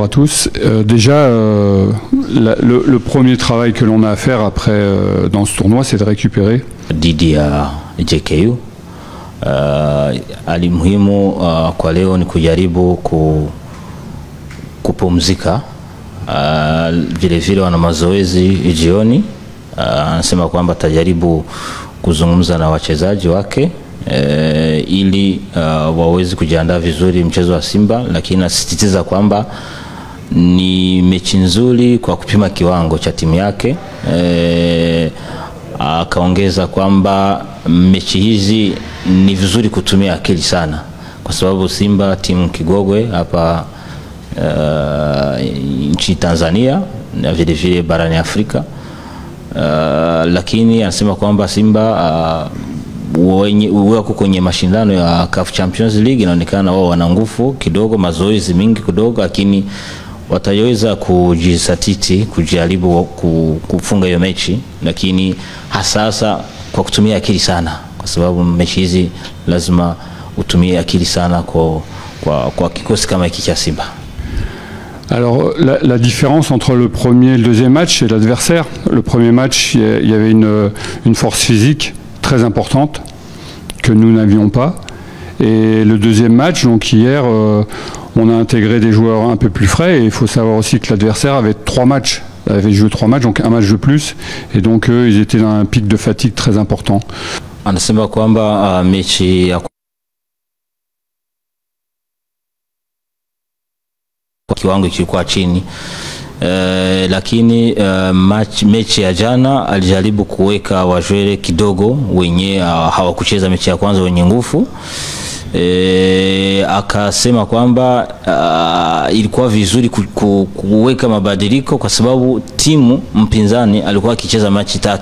bonjour à tous. Déjà, le premier travail que l'on a à faire après dans ce tournoi, c'est de récupérer. Dhidi ya JKU alimuhimu kwa leo ni kujaribu kupumzika. Vile vile wana mazoezi jioni. Anasema kwamba atajaribu kuzungumza na wachezaji wake ili waweze kujiandaa vizuri mchezo wa Simba, lakini asisitiza kwamba ni mechi nzuri kwa kupima kiwango cha timu yake. Akaongeza kwamba mechi hizi ni vizuri kutumia akili sana, kwa sababu Simba timu kigogwe hapa nchi Tanzania na vile vile barani Afrika. Lakini anasema kwamba Simba wako kwenye mashindano ya CAF Champions League, inaonekana wao wana nguvu kidogo, mazoezi mingi kidogo, lakini wataweza kujisatiti kujaribu kufunga hiyo mechi, lakini hasa kwa kutumia akili sana, kwa sababu mechi hizi lazima utumie akili sana kwa kikosi kama hiki cha Simba. Alors la différence entre le premier et le deuxième match, c'est l'adversaire. Le premier match, il y avait une force physique très importante que nous n'avions pas. Et le deuxième match, donc hier, on a intégré des joueurs un peu plus frais. Et il faut savoir aussi que l'adversaire avait 3 matchs, avait joué 3 matchs, donc un match de plus. Et donc eux, ils étaient dans un pic de fatigue très important. Anasema kwamba mechi ya kiwango kilikuwa chini, lakini mechi ya jana alijaribu kuweka wajwele kidogo wenye hawakucheza mechi ya kwanza wenye nguvu. Akasema kwamba ilikuwa vizuri kuweka mabadiliko, kwa sababu timu mpinzani alikuwa akicheza mechi 3,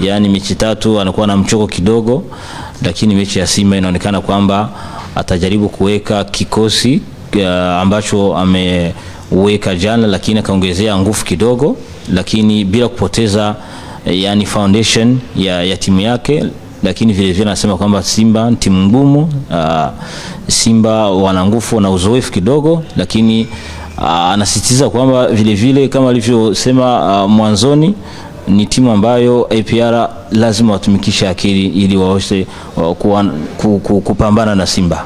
yani mechi 3 anakuwa na mchoko kidogo, lakini mechi ya Simba inaonekana kwamba atajaribu kuweka kikosi ambacho ameweka jana, lakini akaongezea nguvu kidogo, lakini bila kupoteza yani foundation ya timu yake. Lakini vile vile anasema kwamba Simba timu ngumu, Simba wana nguvu na uzoefu kidogo, lakini anasisitiza kwamba vile vile kama alivyosema mwanzoni, ni timu ambayo APR lazima watumikishe akili ili waweze kupambana na Simba.